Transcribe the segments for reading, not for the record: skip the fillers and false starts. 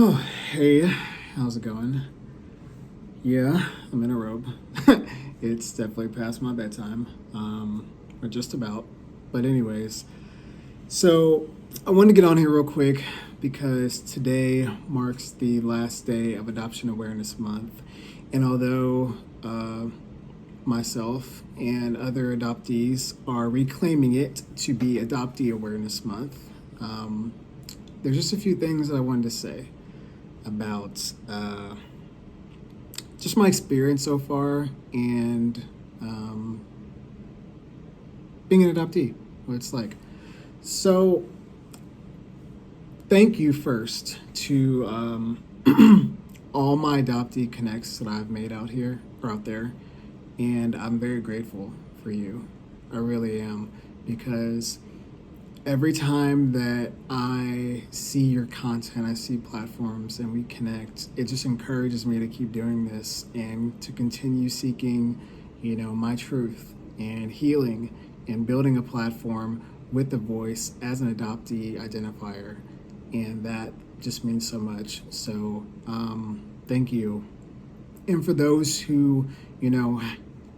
Oh, hey, how's it going? Yeah, I'm in a robe. It's definitely past my bedtime, or just about. But, anyways, so I wanted to get on here real quick because today marks the last day of Adoption Awareness Month. And although myself and other adoptees are reclaiming it to be Adoptee Awareness Month, um, there's just a few things that I wanted to say about just my experience so far and being an adoptee, what it's like. So, thank you first to all my adoptee connects that I've made out here or out there, and I'm very grateful for you. I really am, because every time that I see your content, I see platforms, and we connect, it just encourages me to keep doing this and to continue seeking, my truth and healing and building a platform with a voice as an adoptee identifier. And that just means so much. So, thank you. And for those who,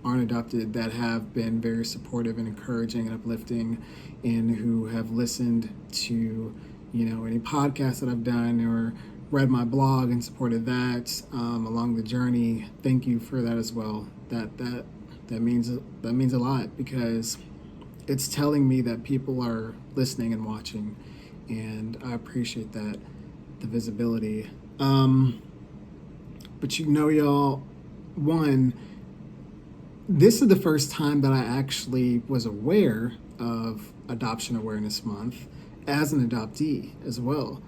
aren't adopted, that have been very supportive and encouraging and uplifting, and who have listened to, any podcasts that I've done or read my blog and supported that along the journey. Thank you for that as well. That means a lot, because it's telling me that people are listening and watching, and I appreciate that, the visibility. But y'all, one, this is the first time that I actually was aware of Adoption Awareness Month as an adoptee as well.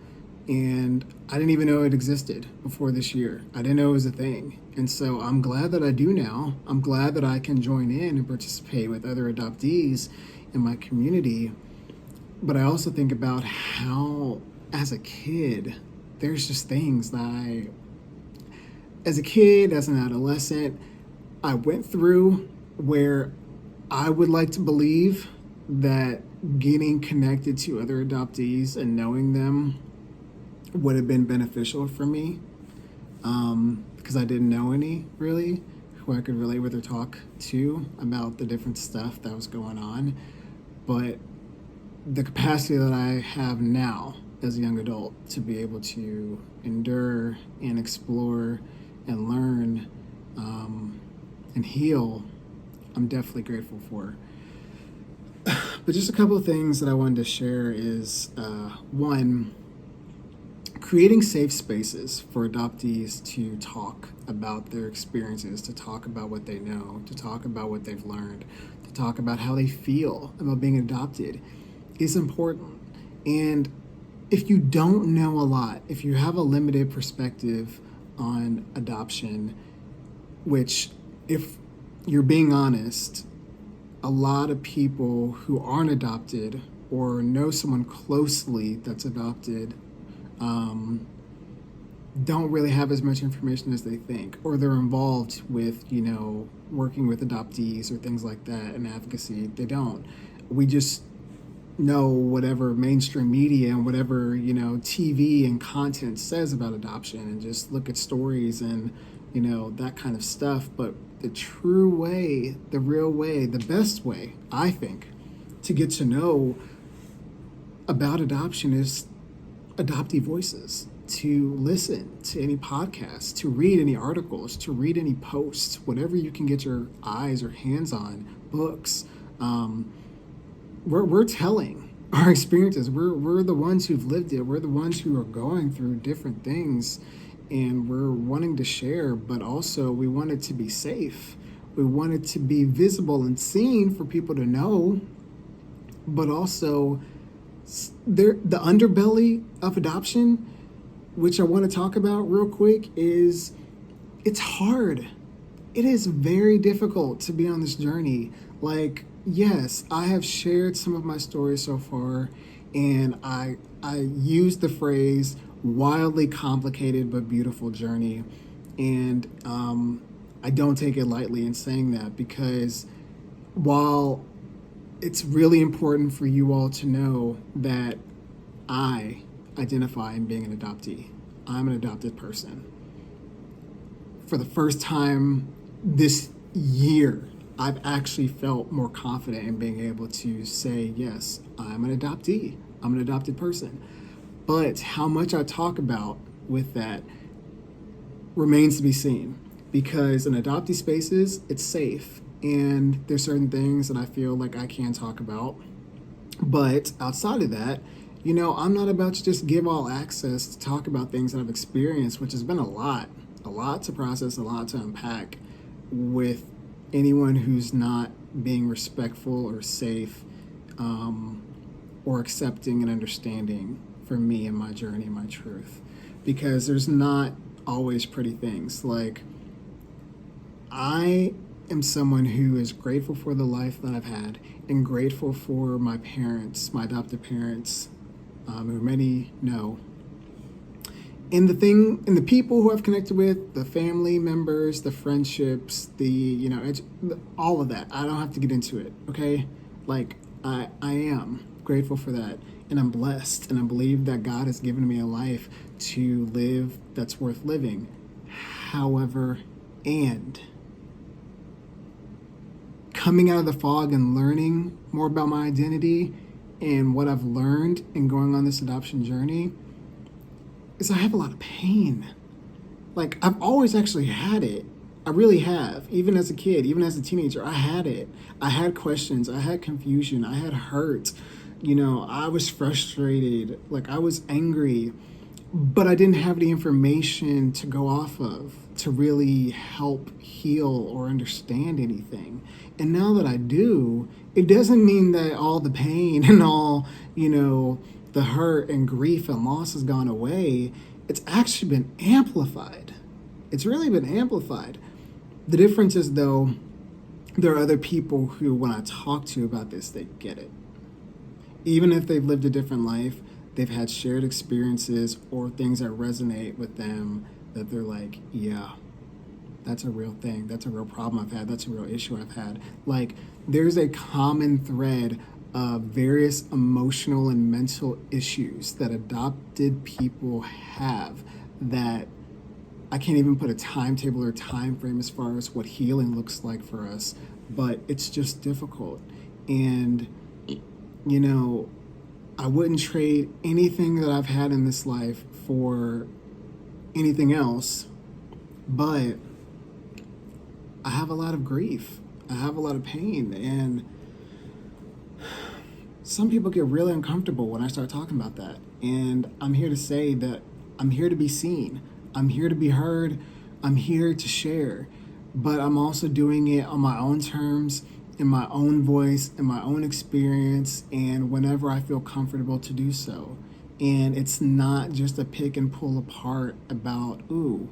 And I didn't even know it existed before this year. I didn't know it was a thing. And so I'm glad that I do now. I'm glad that I can join in and participate with other adoptees in my community. But I also think about how, as a kid, there's just things that as a kid, as an adolescent, I went through where I would like to believe that getting connected to other adoptees and knowing them would have been beneficial for me, because I didn't know any really who I could relate with or talk to about the different stuff that was going on. But the capacity that I have now as a young adult to be able to endure and explore and learn and heal, I'm definitely grateful for. But just a couple of things that I wanted to share is, one, creating safe spaces for adoptees to talk about their experiences, to talk about what they know, to talk about what they've learned, to talk about how they feel about being adopted is important. And if you don't know a lot, if you have a limited perspective on adoption, which, if you're being honest, a lot of people who aren't adopted or know someone closely that's adopted don't really have as much information as they think, or they're involved with, working with adoptees or things like that and advocacy. They don't. We just know whatever mainstream media and whatever, TV and content says about adoption, and just look at stories and, that kind of stuff. But the true way, the real way, the best way, I think, to get to know about adoption is adoptee voices, to listen to any podcasts, to read any articles, to read any posts, whatever you can get your eyes or hands on, books. We're telling our experiences. We're the ones who've lived it. We're the ones who are going through different things, and we're wanting to share, but also we want it to be safe. We want it to be visible and seen for people to know, but also the underbelly of adoption, which I want to talk about real quick, is it's hard. It is very difficult to be on this journey. Like, yes, I have shared some of my stories so far, and I use the phrase wildly complicated but beautiful journey. And I don't take it lightly in saying that, because while it's really important for you all to know that I identify in being an adoptee, I'm an adopted person. For the first time this year, I've actually felt more confident in being able to say, yes, I'm an adoptee. I'm an adopted person. But how much I talk about with that remains to be seen, because in adoptee spaces, it's safe. And there's certain things that I feel like I can talk about. But outside of that, I'm not about to just give all access to talk about things that I've experienced, which has been a lot to process, a lot to unpack with anyone who's not being respectful or safe, or accepting and understanding for me and my journey and my truth. Because there's not always pretty things. Like, I am someone who is grateful for the life that I've had and grateful for my parents, my adopted parents, who many know. And the people who I've connected with, the family members, the friendships, all of that. I don't have to get into it, okay? Like, I am grateful for that. And I'm blessed. And I believe that God has given me a life to live that's worth living. However, and coming out of the fog and learning more about my identity and what I've learned in going on this adoption journey is I have a lot of pain. Like, I've always actually had it. I really have. Even as a kid, even as a teenager, I had it. I had questions. I had confusion. I had hurt. I was frustrated. Like, I was angry. But I didn't have the information to go off of to really help heal or understand anything. And now that I do, it doesn't mean that all the pain and all, the hurt and grief and loss has gone away. It's actually been amplified. It's really been amplified. The difference is, though, there are other people who, when I talk to about this, they get it. Even if they've lived a different life, they've had shared experiences or things that resonate with them that they're like, yeah, that's a real thing. That's a real problem I've had. That's a real issue I've had. Like, there's a common thread of various emotional and mental issues that adopted people have that I can't even put a timetable or time frame as far as what healing looks like for us, but it's just difficult. And, I wouldn't trade anything that I've had in this life for anything else, but I have a lot of grief. I have a lot of pain, and some people get really uncomfortable when I start talking about that. And I'm here to say that I'm here to be seen. I'm here to be heard. I'm here to share. But I'm also doing it on my own terms, in my own voice, in my own experience, and whenever I feel comfortable to do so. And it's not just a pick and pull apart about, ooh,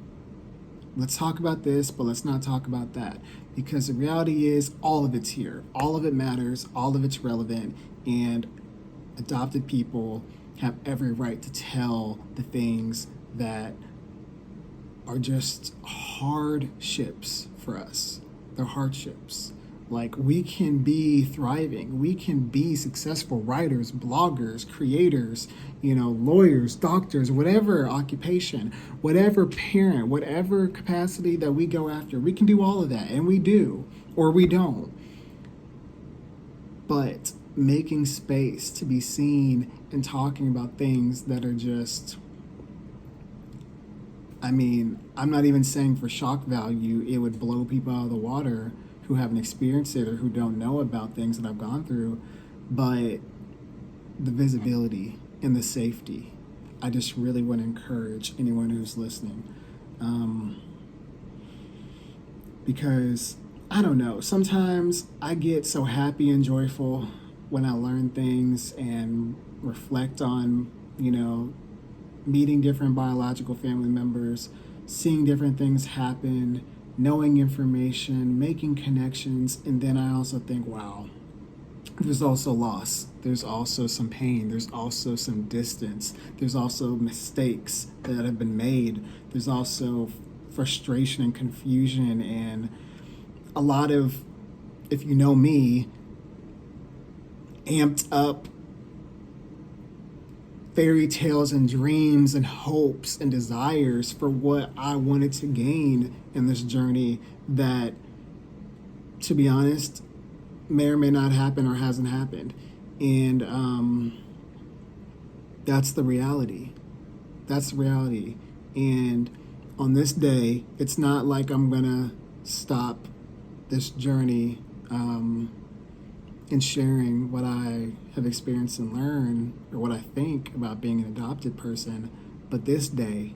let's talk about this, but let's not talk about that. Because the reality is, all of it's here. All of it matters. All of it's relevant. And adopted people have every right to tell the things that are just hardships for us. They're hardships. Like, we can be thriving. We can be successful writers, bloggers, creators, lawyers, doctors, whatever occupation, whatever parent, whatever capacity that we go after. We can do all of that, and we do, or we don't. But making space to be seen and talking about things that are just, I'm not even saying for shock value, it would blow people out of the water who haven't experienced it or who don't know about things that I've gone through, but the visibility and the safety, I just really want to encourage anyone who's listening. Because, I don't know, sometimes I get so happy and joyful when I learn things and reflect on, meeting different biological family members, seeing different things happen, knowing information, making connections, and then I also think, wow, there's also loss. There's also some pain. There's also some distance. There's also mistakes that have been made. There's also frustration and confusion and a lot of, if you know me, amped up fairy tales and dreams and hopes and desires for what I wanted to gain in this journey that, to be honest, may or may not happen or hasn't happened. And that's the reality. That's the reality. And on this day, it's not like I'm going to stop this journey in sharing what I have experienced and learned, or what I think about being an adopted person. But this day,